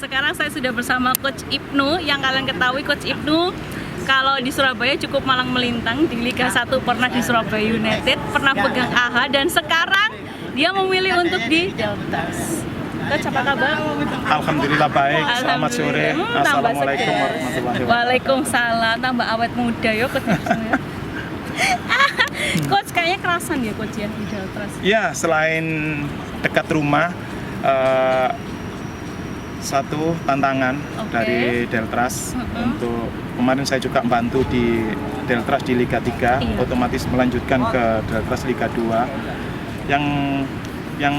sekarang saya sudah bersama Coach Ibnu. Yang kalian ketahui Coach Ibnu kalau di Surabaya cukup malang melintang, di Liga 1 pernah di Surabaya United, pernah pegang AHA, dan sekarang dia memilih untuk di Deltras. Coach, apa kabar? Alhamdulillah baik. Selamat sore. Assalamualaikum warahmatullahi wabarakatuh. Waalaikumsalam. Tambah awet muda ya Coach Ibnu ya. Coach, kayaknya kerasan ya Coach ya di Deltras. Ya, selain dekat rumah, satu tantangan dari Deltras untuk kemarin saya juga bantu di Deltras di Liga 3, otomatis melanjutkan ke Deltras Liga 2. Yang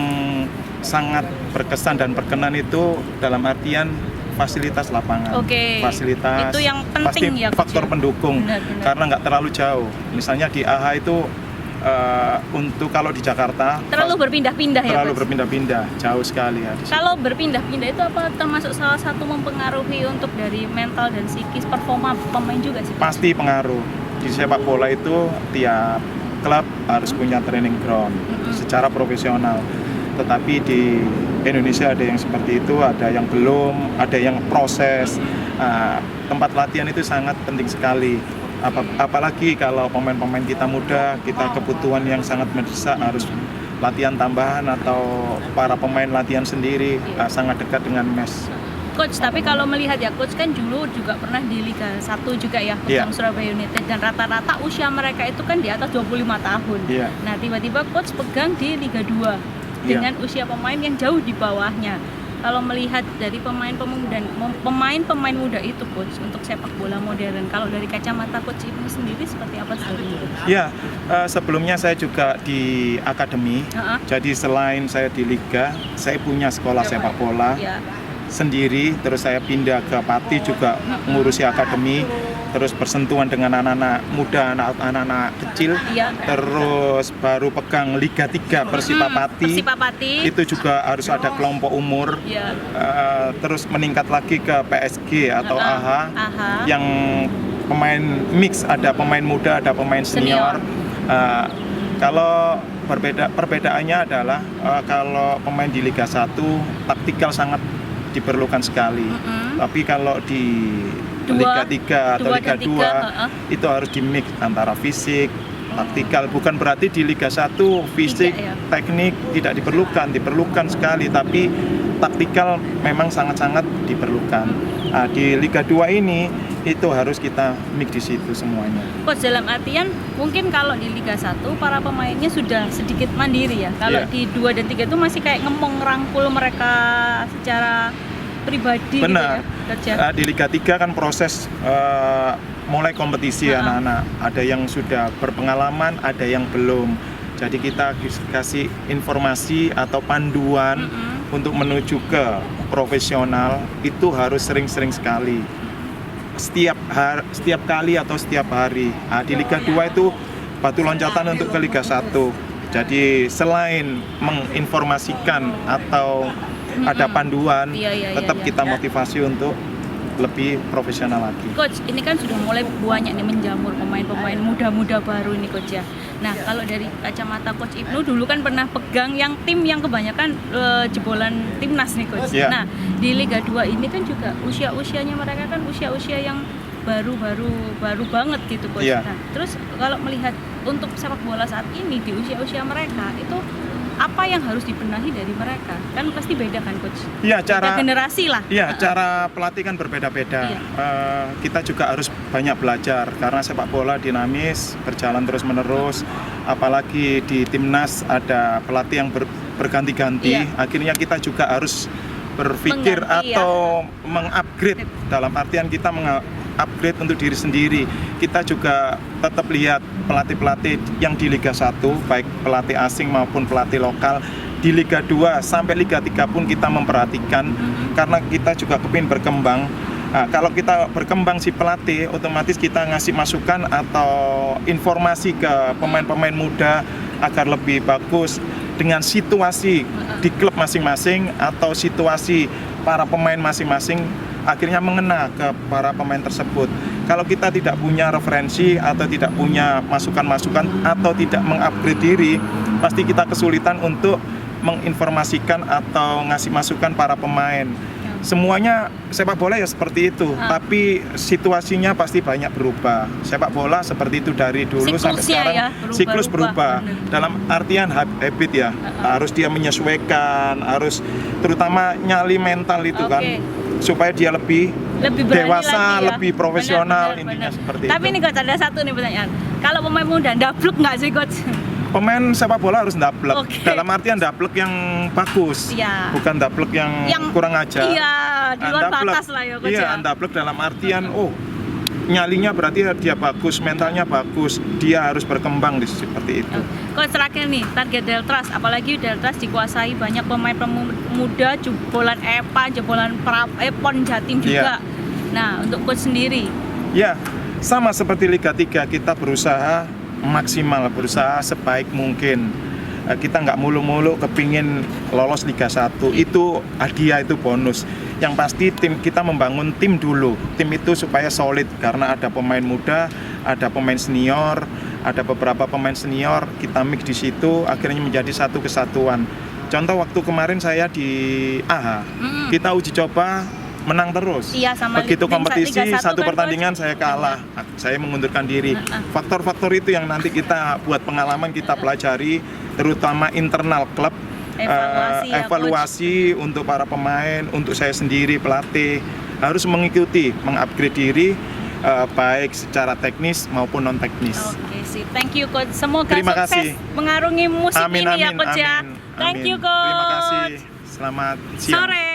sangat berkesan dan berkenan itu dalam artian fasilitas lapangan, fasilitas itu yang penting pasti ya, faktor pendukung. Benar. Karena nggak terlalu jauh. Misalnya di AHA itu untuk kalau di Jakarta terlalu berpindah-pindah ya, terlalu berpindah-pindah, jauh sekali ya. Kalau berpindah-pindah itu apa termasuk salah satu mempengaruhi untuk dari mental dan psikis performa pemain juga sih? Pasti pengaruh. Di sepak bola itu tiap klub harus punya training ground secara profesional. Tetapi di Indonesia ada yang seperti itu, ada yang belum, ada yang proses. Tempat latihan itu sangat penting sekali. Apalagi kalau pemain-pemain kita muda, kita kebutuhan yang sangat mendesak, harus latihan tambahan atau para pemain latihan sendiri, sangat dekat dengan mes. Coach, tapi kalau melihat ya Coach kan dulu juga pernah di Liga 1 juga ya, bersama Surabaya United, dan rata-rata usia mereka itu kan di atas 25 tahun. Nah, tiba-tiba Coach pegang di Liga 2 dengan usia pemain yang jauh di bawahnya. Kalau melihat dari pemain muda itu Coach untuk sepak bola modern, kalau dari kacamata Coach Ibnu sendiri seperti apa sih? Ya, sebelumnya saya juga di akademi. Jadi selain saya di liga, saya punya sekolah sepak bola sendiri. Terus saya pindah ke Pati juga ngurusi akademi. Terus bersentuhan dengan anak-anak muda, anak-anak kecil, terus baru pegang Liga 3 Persipapati. Itu juga harus ada kelompok umur, terus meningkat lagi ke PSG atau AHA, yang pemain mix, ada pemain muda, ada pemain senior. Kalau perbedaannya adalah kalau pemain di Liga 1 taktikal sangat diperlukan sekali, tapi kalau di Liga 3 atau Liga 2 itu harus di-mix antara fisik, taktikal. Bukan berarti di Liga 1 fisik, teknik tidak diperlukan sekali, tapi taktikal memang sangat-sangat diperlukan. Di Liga 2 ini itu harus kita mix di situ semuanya. Coach, dalam artian mungkin kalau di Liga 1 para pemainnya sudah sedikit mandiri ya. Kalau di 2 dan 3 itu masih kayak ngerangkul mereka secara pribadi. Benar. Gitu ya, di Liga 3 kan proses mulai kompetisi anak-anak. Ada yang sudah berpengalaman, ada yang belum. Jadi kita kasih informasi atau panduan untuk menuju ke profesional itu harus sering-sering sekali. Setiap kali atau setiap hari. Di Liga 2 itu batu loncatan untuk ke Liga 1. Jadi selain menginformasikan atau ada panduan, tetap kita motivasi untuk lebih profesional lagi. Coach, ini kan sudah mulai banyak nih menjamur pemain-pemain muda-muda baru nih Coach ya. Nah, kalau dari kacamata Coach Ibnu dulu kan pernah pegang yang tim yang kebanyakan jebolan timnas nih Coach. Nah, di Liga 2 ini kan juga usia-usianya mereka kan usia-usia yang baru banget gitu Coach. Nah, terus kalau melihat untuk sepak bola saat ini di usia-usia mereka itu apa yang harus dibenahi dari mereka? Kan pasti beda kan Coach? Iya, cara generasi lah. Iya, cara pelatih kan berbeda-beda. Kita juga harus banyak belajar karena sepak bola dinamis, berjalan terus-menerus. Apalagi di timnas ada pelatih yang berganti-ganti. Akhirnya kita juga harus berpikir atau mengupgrade. Dalam artian kita upgrade untuk diri sendiri. Kita juga tetap lihat pelatih-pelatih yang di Liga 1, baik pelatih asing maupun pelatih lokal. Di Liga 2 sampai Liga 3 pun kita memperhatikan, karena kita juga kepingin berkembang. Kalau kita berkembang si pelatih, otomatis kita ngasih masukan atau informasi ke pemain-pemain muda agar lebih bagus dengan situasi di klub masing-masing atau situasi para pemain masing-masing, akhirnya mengena ke para pemain tersebut. Kalau kita tidak punya referensi atau tidak punya masukan-masukan atau tidak mengupgrade diri, pasti kita kesulitan untuk menginformasikan atau ngasih masukan para pemain. semuanya sepak bola ya seperti itu, tapi situasinya pasti banyak berubah. Sepak bola seperti itu dari dulu sampai sekarang, ya, siklus berubah. Dalam artian habit ya, harus dia menyesuaikan, harus terutama nyali mental itu kan, supaya dia lebih dewasa, lagi, ya? lebih profesional, bener, intinya seperti Tapi itu. ini coach, ada satu nih pertanyaan. Kalau pemain muda ndablek nggak sih coach? Pemain sepak bola harus ndablek, dalam artian ndablek yang bagus, bukan ndablek yang kurang ajar. Iya, di luar batas lah ya coach. Iya, ndablek dalam artian nyalinya berarti dia bagus, mentalnya bagus, dia harus berkembang seperti itu. Coach, terakhir nih, target Deltras, apalagi Deltras dikuasai banyak pemain muda, jebolan EPA, jebolan PON Jatim juga. Nah, untuk coach sendiri? Ya, sama seperti Liga 3, kita berusaha maksimal, berusaha sebaik mungkin. Kita nggak mulu-mulu kepingin lolos Liga 1, itu hadiah, itu bonus. Yang pasti kita membangun tim dulu, tim itu supaya solid karena ada pemain muda, ada pemain senior, ada beberapa pemain senior, kita mix di situ akhirnya menjadi satu kesatuan. Contoh waktu kemarin saya di AHA, kita uji coba menang terus. Sama begitu kompetisi Liga 1 satu kan, pertandingan saya kalah, saya mengundurkan diri. Faktor-faktor itu yang nanti kita buat pengalaman, kita pelajari, terutama internal klub, evaluasi untuk para pemain, untuk saya sendiri pelatih harus mengikuti, mengupgrade diri, baik secara teknis maupun non teknis. Oke sih, thank you coach. Semoga Terima sukses kasih. mengarungi musim ini ya coach ya. Amin. Thank you coach. Terima kasih. Selamat siang. Sore.